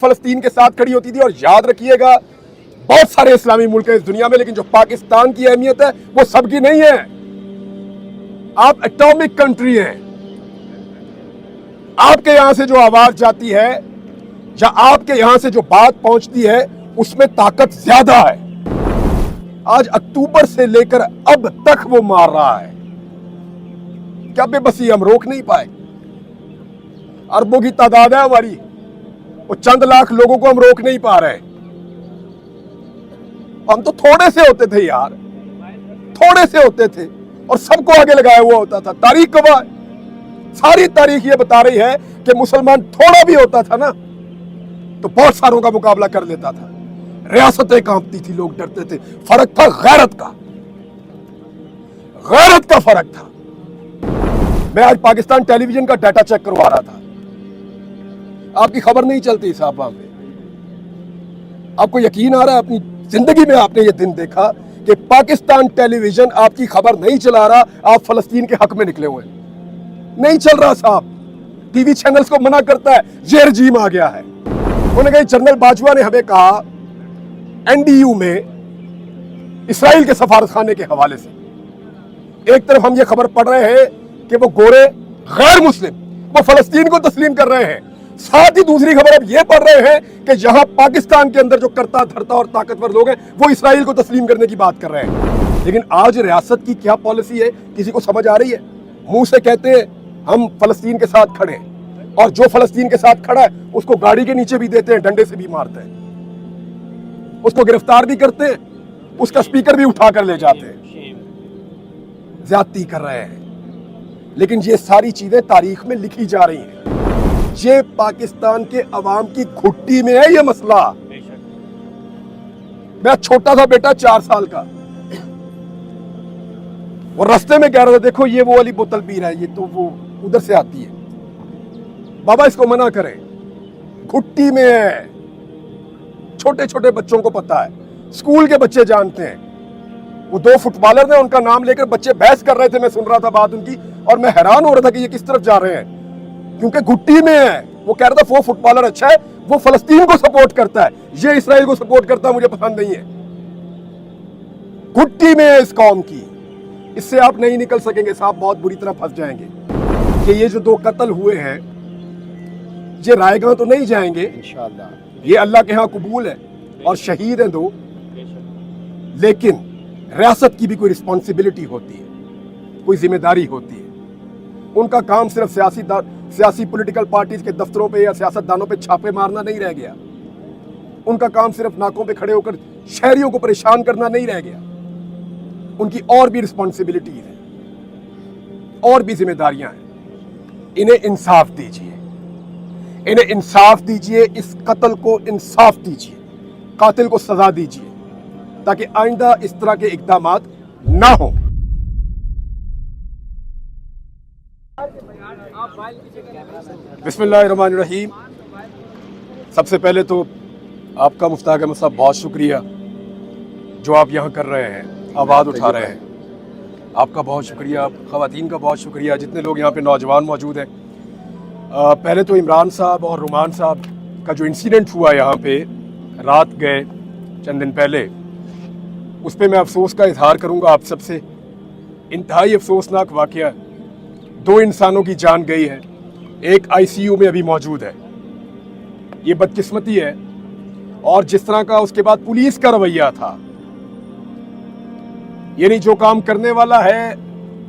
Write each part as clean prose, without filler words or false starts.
फलस्तीन के साथ खड़ी होती थी। और याद रखिएगा, बहुत सारे इस्लामी मुल्क हैं इस दुनिया में, लेकिन जो पाकिस्तान की अहमियत है वो सबकी नहीं है। आप एटॉमिक कंट्री हैं। आपके यहां से जो आवाज जाती है या आपके यहां से जो बात पहुंचती है उसमें ताकत ज्यादा है। आज अक्टूबर से लेकर अब तक वो मार रहा है। क्या बेबसी हम रोक नहीं पाए? अरबों की तादाद है हमारी, वो चंद लाख लोगों को हम रोक नहीं पा रहे। हम तो थोड़े से होते थे यार, थोड़े से होते थे और सबको आगे लगाया हुआ होता था। तारीख गवाह, सारी तारीख ये बता रही है कि मुसलमान थोड़ा भी होता था ना तो बहुत सारों का मुकाबला कर लेता था। रियासतें कांपती थी, लोग डरते थे। फर्क था गैरत का, गैरत का फर्क था। मैं आज पाकिस्तान टेलीविजन का डाटा चेक करवा रहा था। आपकी खबर नहीं चलती साहब वहां पे। आपको यकीन आ रहा है अपनी जिंदगी में आपने ये दिन देखा कि पाकिस्तान टेलीविजन आपकी खबर नहीं चला रहा, आप फलस्तीन के हक में निकले हुए? नहीं चल रहा साहब। टीवी चैनल्स को मना करता है, ये रजीम आ गया है। उन्होंने कहा, जनरल बाजवा ने हमें कहा एनडीयू में इसराइल के सफारतखाने के हवाले से, एक तरफ हम ये खबर पढ़ रहे हैं कि वो गोरे गैर मुस्लिम वो फलस्तीन को तस्लीम कर रहे हैं, साथ ही दूसरी खबर अब ये पढ़ रहे हैं कि जहां पाकिस्तान के अंदर जो करता धरता और ताकतवर लोग हैं वो इसराइल को तस्लीम करने की बात कर रहे हैं। लेकिन आज रियासत की क्या पॉलिसी है किसी को समझ आ रही है? मुंह से कहते हैं हम फलस्तीन के साथ खड़े हैं, और जो फलस्तीन के साथ खड़ा है उसको गाड़ी के नीचे भी देते हैं, डंडे से भी मारते हैं, उसको गिरफ्तार भी करते हैं, उसका स्पीकर भी उठा कर ले जाते हैं। ज्यादती कर रहे हैं। लेकिन ये सारी चीजें तारीख में लिखी जा रही हैं। ये पाकिस्तान के अवाम की घुट्टी में है ये मसला। मेरा छोटा सा बेटा 4 साल का, वो रास्ते में कह रहा था, देखो ये वो वाली बोतल पी रहा है, ये तो वो उधर से आती है, बाबा इसको मना करें। घुट्टी में है। छोटे छोटे बच्चों को पता है, स्कूल के बच्चे जानते हैं। वो 2 फुटबॉलर ने उनका नाम लेकर बच्चे बहस कर रहे थे, मैं सुन रहा था बात उनकी और मैं हैरान हो रहा था कि ये किस तरफ जा रहे हैं, क्योंकि घुट्टी में है। वो कह रहा था वो फुटबॉलर अच्छा है, वो फलस्तीन को सपोर्ट करता है, ये इसराइल को सपोर्ट करता है, मुझे पसंद नहीं है। घुट्टी में है इस कौम की। इससे आप नहीं निकल सकेंगे साहब, बहुत बुरी तरह फंस जाएंगे। कि ये जो 2 कत्ल हुए हैं ये रायगां तो नहीं जाएंगे इंशाअल्लाह, ये अल्लाह के यहां कबूल है और शहीद हैं 2, लेकिन रियासत की भी कोई रिस्पॉन्सिबिलिटी होती है, कोई जिम्मेदारी होती है। उनका काम सिर्फ सियासी पॉलिटिकल पार्टीज के दफ्तरों पे या सियासतदानों पे छापे मारना नहीं रह गया। उनका काम सिर्फ नाकों पे खड़े होकर शहरियों को परेशान करना नहीं रह गया। उनकी और भी रिस्पॉन्सिबिलिटीज है, और भी जिम्मेदारियां हैं। इन्हें इंसाफ दीजिए, इन्हें इंसाफ दीजिए, इस कत्ल को इंसाफ दीजिए, कातिल को सजा दीजिए, ताकि आइंदा इस तरह के इक़दामात ना हो। बिस्मिल्लाहिर्रहमानिर्रहीम। सबसे पहले तो आपका मुफ्ताक अहमद साहब बहुत शुक्रिया जो आप यहाँ कर रहे हैं, आवाज़ उठा रहे हैं। आपका बहुत शुक्रिया, ख़वातीन का बहुत शुक्रिया, जितने लोग यहाँ पे नौजवान मौजूद हैं। पहले तो इमरान साहब और रुमान साहब का जो इंसिडेंट हुआ यहाँ पे, रात गए चंद दिन पहले, उस पर मैं अफसोस का इजहार करूँगा आप सबसे। इंतहाई अफसोसनाक वाक़या, 2 इंसानों की जान गई है, एक आईसीयू में अभी मौजूद है। ये बदकिस्मती है। और जिस तरह का उसके बाद पुलिस का रवैया था, यानी जो काम करने वाला है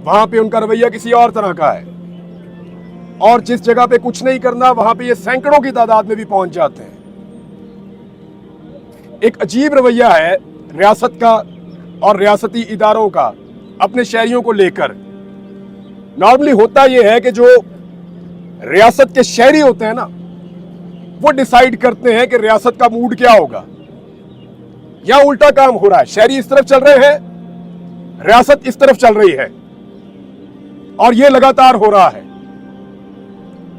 वहां पे उनका रवैया किसी और तरह का है, और जिस जगह पे कुछ नहीं करना वहां पे ये सैकड़ों की तादाद में भी पहुंच जाते हैं। एक अजीब रवैया है रियासत का और रियासती इदारों का अपने शहरियों को लेकर। नॉर्मली होता यह है कि जो रियासत के शहरी होते हैं ना, वो डिसाइड करते हैं कि रियासत का मूड क्या होगा। या उल्टा काम हो रहा है, शहरी इस तरफ चल रहे हैं, रियासत इस तरफ चल रही है, और ये लगातार हो. है.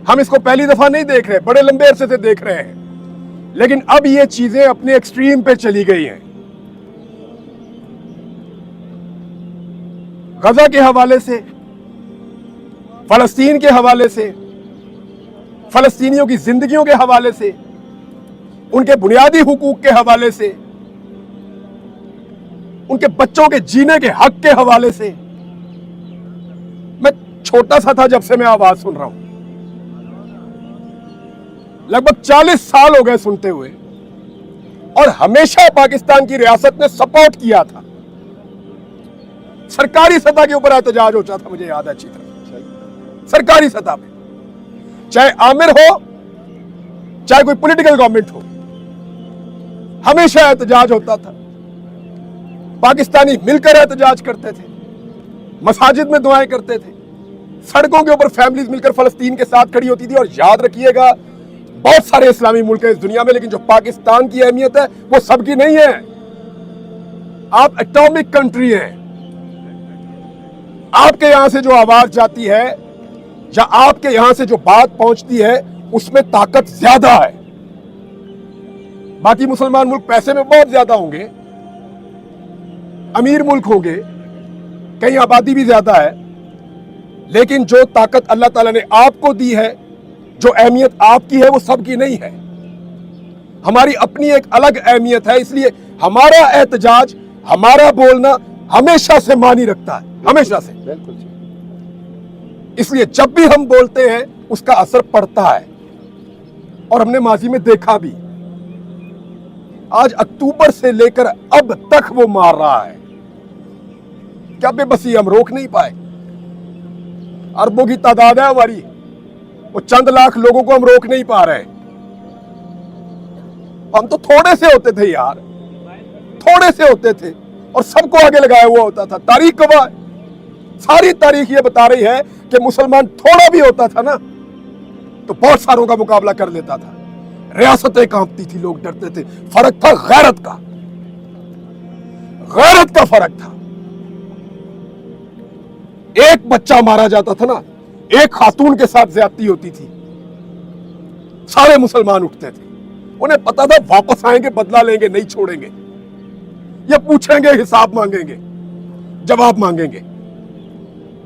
हम इसको पहली दफा नहीं देख रहे, बड़े लंबे अरसे से देख रहे हैं, लेकिन अब ये चीजें अपने एक्सट्रीम पे चली गई हैं. गजा के हवाले से, फलस्तीन के हवाले से, फलस्तीनियों की जिंदगियों के हवाले से उनके बुनियादी हुकूक के हवाले से, उनके बच्चों के जीने के हक के हवाले से। मैं छोटा सा था जब से मैं आवाज सुन रहा हूं, लगभग 40 साल हो गए सुनते हुए, और हमेशा पाकिस्तान की रियासत ने सपोर्ट किया था। सरकारी सतह के ऊपर एहतजाज होता था, मुझे याद है अच्छी तरह, सरकारी सतह पे, चाहे आमिर हो चाहे कोई पॉलिटिकल गवर्नमेंट हो, हमेशा एहतजाज होता था। पाकिस्तानी मिलकर एहतजाज करते थे, मसाजिद में दुआएं करते थे, सड़कों के ऊपर फैमिलीज मिलकर फलस्तीन के साथ खड़ी होती थी। और याद रखिएगा, बहुत सारे इस्लामी मुल्क हैं इस दुनिया में, लेकिन जो पाकिस्तान की अहमियत है वो सबकी नहीं है। आप एटॉमिक कंट्री हैं, आपके यहां से जो आवाज जाती है या आपके यहां से जो बात पहुंचती है उसमें ताकत ज्यादा है। बाकी मुसलमान मुल्क पैसे में बहुत ज्यादा होंगे, अमीर मुल्क होंगे, कहीं आबादी भी ज्यादा है, लेकिन जो ताकत अल्लाह ताला ने आपको दी है, जो अहमियत आपकी है, वो सबकी नहीं है। हमारी अपनी एक अलग अहमियत है, इसलिए हमारा एहतजाज, हमारा बोलना हमेशा से मानी रखता है, हमेशा से। बिल्कुल। इसलिए जब भी हम बोलते हैं उसका असर पड़ता है, और हमने माजी में देखा भी। आज अक्टूबर से लेकर अब तक वो मार रहा है, क्या बेबसी हम रोक नहीं पाए? अरबों की तादाद है हमारी, वो चंद लाख लोगों को हम रोक नहीं पा रहे। हम तो थोड़े से होते थे यार, थोड़े से होते थे और सबको आगे लगाया हुआ होता था। तारीख गवाह, सारी तारीख ये बता रही है कि मुसलमान थोड़ा भी होता था ना तो बहुत सारों का मुकाबला कर लेता था। रियासतें कांपती थी, लोग डरते थे। फर्क था गैरत का, गैरत का फर्क था। एक बच्चा मारा जाता था ना, एक खातून के साथ ज्यादती होती थी, सारे मुसलमान उठते थे। उन्हें पता था वापस आएंगे, बदला लेंगे, नहीं छोड़ेंगे। ये पूछेंगे, हिसाब मांगेंगे, जवाब मांगेंगे,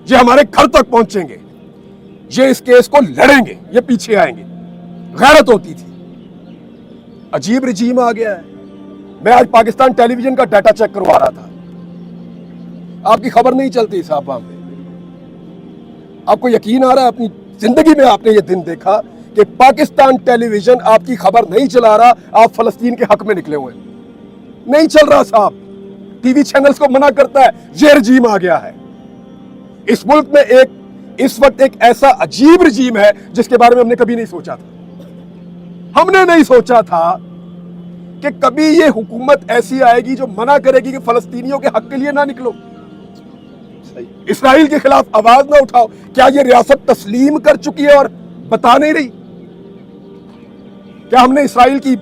ये हमारे घर तक पहुंचेंगे, ये इस केस को लड़ेंगे, ये पीछे आएंगे। गैरत होती थी। अजीब रिजीम आ गया है। मैं आज पाकिस्तान टेलीविजन का डाटा चेक करवा रहा था, आपकी खबर नहीं चलती साहब वहां पे। आपको यकीन आ रहा है, अपनी जिंदगी में आपने ये दिन देखा कि पाकिस्तान टेलीविजन आपकी खबर नहीं चला रहा, आप फलस्तीन के हक में निकले हुए? नहीं चल रहा साहब। टीवी चैनल्स को मना करता है। ये रिजीम आ गया है इस मुल्क में। इस वक्त एक ऐसा अजीब रिजीम है जिसके बारे में हमने कभी नहीं सोचा था। हमने नहीं सोचा था कि कभी ये हुकूमत ऐसी आएगी जो मना करेगी कि फलस्तीनियों के हक के लिए ना निकलो, इस्राइल के खिलाफ आवाज ना उठाओ। क्या ये रियासत तस्लीम कर चुकी है और बता नहीं रही? क्या हमने इस्राइल की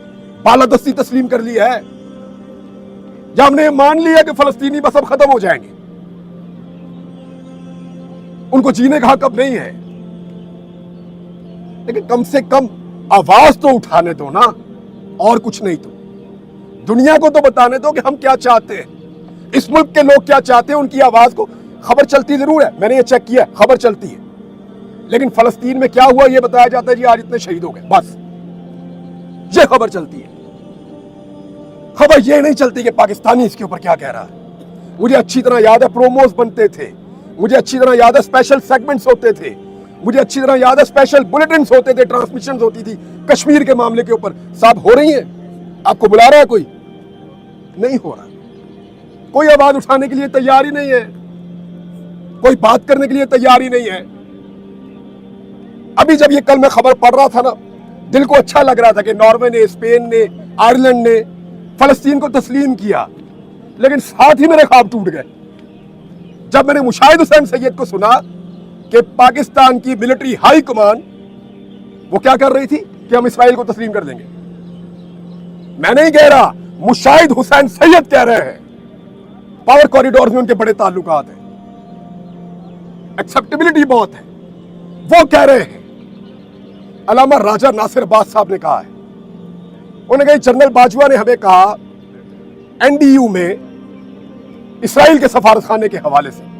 बालादस्ती तस्लीम कर ली है, या हमने मान लिया कि फलस्तीनी बस अब खत्म हो जाएंगे, उनको जीने का हक अब नहीं है? लेकिन कम से कम आवाज तो उठाने दो ना, और कुछ नहीं तो दुनिया को तो बताने दो कि हम क्या चाहते हैं, इस मुल्क के लोग क्या चाहते हैं। उनकी आवाज को खबर चलती जरूर है, मैंने ये चेक किया, खबर चलती है, लेकिन फलस्तीन में क्या हुआ ये बताया जाता है, जी आज इतने शहीद हो गए, बस ये खबर चलती है। खबर ये नहीं चलती कि पाकिस्तानी इसके ऊपर क्या कह रहा है। मुझे अच्छी तरह याद है प्रोमोस बनते थे, मुझे अच्छी तरह याद है स्पेशल सेगमेंट्स होते थे, मुझे अच्छी तरह याद है स्पेशल बुलेटिन्स होते थे, ट्रांसमिशंस होती थी कश्मीर के मामले के ऊपर। साहब हो रही है, आपको बुला रहा है कोई? नहीं हो रहा। कोई आवाज उठाने के लिए तैयार ही नहीं है, कोई बात करने के लिए तैयार ही नहीं है। अभी जब ये कल मैं खबर पढ़ रहा था ना, दिल को अच्छा लग रहा था कि नॉर्वे ने, स्पेन ने, आयरलैंड ने फलस्तीन को तस्लीम किया, लेकिन साथ ही मेरे ख्वाब टूट गए जब मैंने मुशाहिद हुसैन सैयद को सुना कि पाकिस्तान की मिलिट्री हाई कमान वो क्या कर रही थी कि हम इसराइल को तस्लीम कर देंगे। मैं नहीं कह रहा, मुशाहिद हुसैन सैयद कह रहे हैं। पावर कॉरिडोर में उनके बड़े ताल्लुकात हैं, एक्सेप्टेबिलिटी बहुत है, वो कह रहे हैं। अलामा राजा नासिर बाज साहब ने कहा है, उन्होंने कहा जनरल बाजवा ने हमें कहा एनडीयू में इसराइल के सफारतखाने के हवाले से।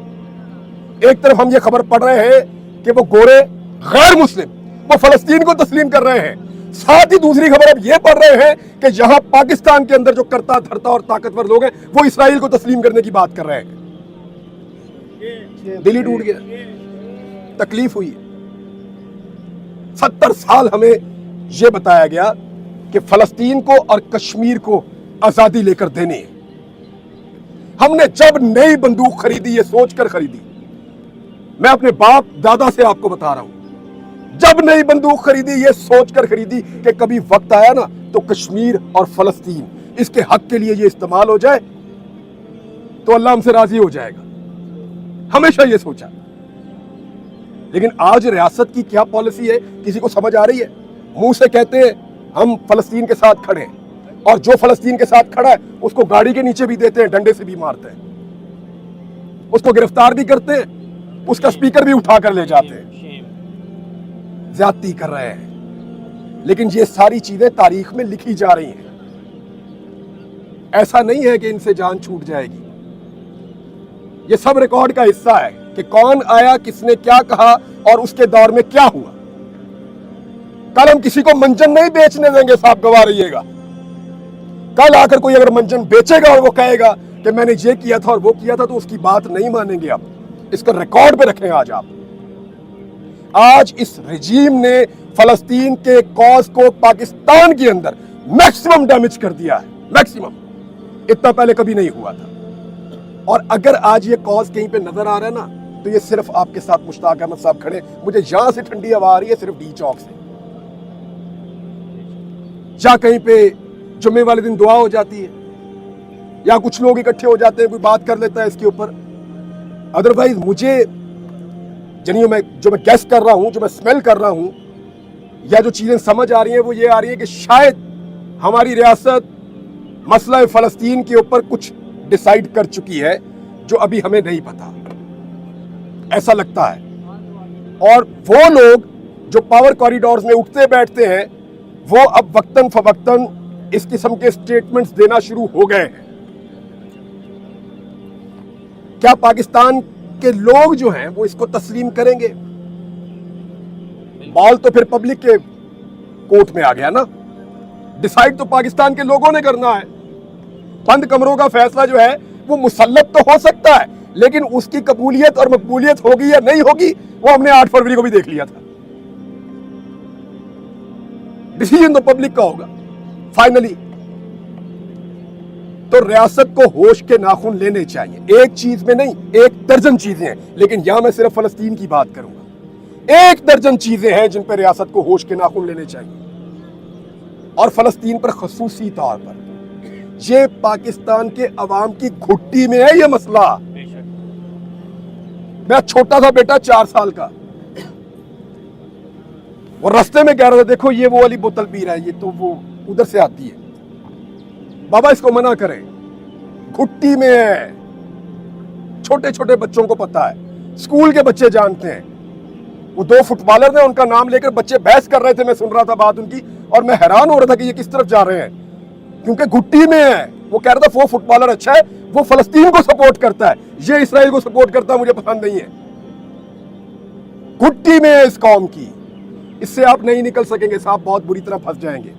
एक तरफ हम ये खबर पढ़ रहे हैं कि वो गोरे गैर मुस्लिम वो फलस्तीन को तस्लीम कर रहे हैं, साथ ही दूसरी खबर अब यह पढ़ रहे हैं कि यहां पाकिस्तान के अंदर जो करता धरता और ताकतवर लोग हैं वो इसराइल को तस्लीम करने की बात कर रहे हैं। दिल ही टूट गया, तकलीफ हुई। 70 साल हमें यह बताया गया कि फलस्तीन को और कश्मीर को आजादी लेकर देनी है। हमने जब नई बंदूक खरीदी, ये सोचकर खरीदी, मैं अपने बाप दादा से आपको बता रहा हूं, जब नई बंदूक खरीदी ये सोचकर खरीदी कि कभी वक्त आया ना तो कश्मीर और फलस्तीन इसके हक के लिए ये इस्तेमाल हो जाए तो अल्लाह हमसे राजी हो जाएगा। हमेशा ये सोचा। लेकिन आज रियासत की क्या पॉलिसी है किसी को समझ आ रही है? मुंह से कहते हैं हम फलस्तीन के साथ खड़े हैं, और जो फलस्तीन के साथ खड़ा है उसको गाड़ी के नीचे भी देते हैं, डंडे से भी मारते हैं, उसको गिरफ्तार भी करते हैं, उसका स्पीकर भी उठा कर ले जाते हैं। ज्यादती कर रहे हैं। लेकिन ये सारी चीजें तारीख में लिखी जा रही हैं। ऐसा नहीं है कि इनसे जान छूट जाएगी। ये सब रिकॉर्ड का हिस्सा है कि कौन आया, किसने क्या कहा और उसके दौर में क्या हुआ। कल हम किसी को मंजन नहीं बेचने देंगे, साहब गवाह रहिएगा। कल आकर कोई अगर मंजन बेचेगा और वो कहेगा कि मैंने ये किया था और वो किया था, तो उसकी बात नहीं मानेंगे आप। इसको रिकॉर्ड पे रखें। आज इस रजीम ने फलस्तीन के कॉज को पाकिस्तान के अंदर मैक्सिमम डैमेज कर दिया है, मैक्सिमम। इतना पहले कभी नहीं हुआ था। और अगर आज ये कॉज कहीं पे नजर आ रहा है ना, तो ये सिर्फ आपके साथ मुश्ताक अहमद साहब खड़े। मुझे यहां से ठंडी हवा आ रही है सिर्फ डी चौक से, या कहीं पे जुम्मे वाले दिन दुआ हो जाती है, या कुछ लोग इकट्ठे हो जाते हैं, कोई बात कर लेता है इसके ऊपर। अदरवाइज मुझे जो मैं गेस कर रहा हूं, जो मैं स्मेल कर रहा हूं, या जो चीजें समझ आ रही हैं वो ये आ रही है कि शायद हमारी रियासत मसला फलस्तीन के ऊपर कुछ डिसाइड कर चुकी है जो अभी हमें नहीं पता, ऐसा लगता है। और वो लोग जो पावर कॉरिडोर्स में उठते बैठते हैं वो अब वक्तन फवक्तन इस किस्म के स्टेटमेंट्स देना शुरू हो गए हैं। क्या पाकिस्तान के लोग जो हैं वो इसको तस्लीम करेंगे? बॉल तो फिर पब्लिक के कोर्ट में आ गया ना। डिसाइड तो पाकिस्तान के लोगों ने करना है। बंद कमरों का फैसला जो है वो मुसल्लत तो हो सकता है, लेकिन उसकी कबूलियत और मकबूलियत होगी या नहीं होगी वो हमने 8 फरवरी को भी देख लिया था। डिसीजन तो पब्लिक का होगा फाइनली। तो रियासत को होश के नाखून लेने चाहिए। एक चीज में नहीं, 1 दर्जन चीजें हैं, लेकिन यहां मैं सिर्फ फलस्तीन की बात करूंगा। 1 दर्जन चीजें हैं जिन पर रियासत को होश के नाखून लेने चाहिए। और फलस्तीन पर खसूसी तौर पर ये पाकिस्तान के अवाम की घुट्टी में है ये मसला। मैं छोटा था बेटा 4 साल का, और रास्ते में कह रहा था देखो ये वो वाली बोतल पी रहा है, ये तो वो उधर से आती है, बाबा इसको मना करें, घुट्टी में है। छोटे छोटे बच्चों को पता है, स्कूल के बच्चे जानते हैं। वो 2 फुटबॉलर ने उनका नाम लेकर बच्चे बहस कर रहे थे, मैं सुन रहा था बात उनकी, और मैं हैरान हो रहा था कि ये किस तरफ जा रहे हैं, क्योंकि घुट्टी में है। वो कह रहा था वो फुटबॉलर अच्छा है, वो फलस्तीन को सपोर्ट करता है, ये इसराइल को सपोर्ट करता है, मुझे पसंद नहीं है। घुट्टी में है इस कौम की। इससे आप नहीं निकल सकेंगे साहब, बहुत बुरी तरह फंस जाएंगे।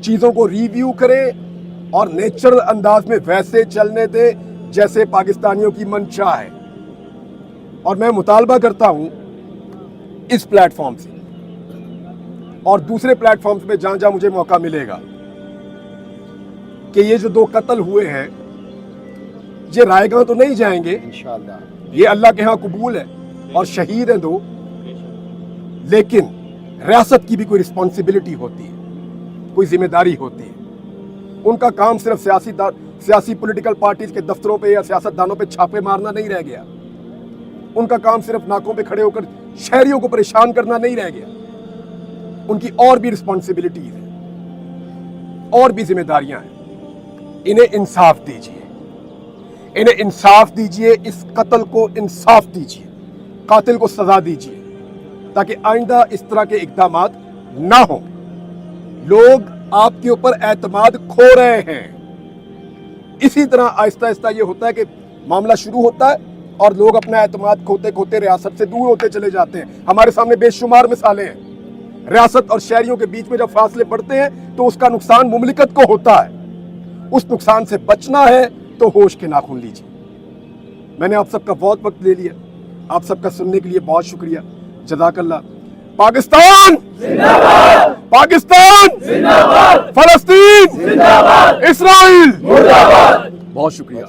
चीजों को रिव्यू करें और नेचुरल अंदाज में वैसे चलने दे जैसे पाकिस्तानियों की मंशा है। और मैं मुतालबा करता हूं इस प्लेटफॉर्म से और दूसरे प्लेटफॉर्म्स पे जहां जहां मुझे मौका मिलेगा कि ये जो 2 कत्ल हुए हैं ये रायगां तो नहीं जाएंगे इंशाअल्लाह, ये अल्लाह के यहां कबूल है और शहीद हैं 2, लेकिन रियासत की भी कोई रिस्पॉन्सिबिलिटी होती है, कोई जिम्मेदारी होती है। उनका काम सिर्फ सियासी पॉलिटिकल पार्टीज के दफ्तरों पे या सियासतदानों पे छापे मारना नहीं रह गया। उनका काम सिर्फ नाकों पे खड़े होकर शहरियों को परेशान करना नहीं रह गया। उनकी और भी रिस्पॉन्सिबिलिटीज हैं और भी जिम्मेदारियां हैं। इन्हें इंसाफ दीजिए, इन्हें इंसाफ दीजिए, इस कत्ल को इंसाफ दीजिए, कातिल को सजा दीजिए, ताकि आइंदा इस तरह के इक़दामात ना हो। लोग आपके ऊपर एतमाद खो रहे हैं। इसी तरह आहिस्ता आहिस्ता ये होता है कि मामला शुरू होता है और लोग अपना एतमाद खोते खोते रियासत से दूर होते चले जाते हैं। हमारे सामने बेशुमार मिसालें हैं। रियासत और शहरियों के बीच में जब फासले बढ़ते हैं तो उसका नुकसान मुमलिकत को होता है। उस नुकसान से बचना है तो होश के नाखून लीजिए। मैंने आप सबका बहुत वक्त ले लिया, आप सबका सुनने के लिए बहुत शुक्रिया। जज़ाकल्लाह। पाकिस्तान जिंदाबाद, पाकिस्तान जिंदाबाद, फलस्तीन जिंदाबाद, इस्राइल मुर्दाबाद। बहुत शुक्रिया।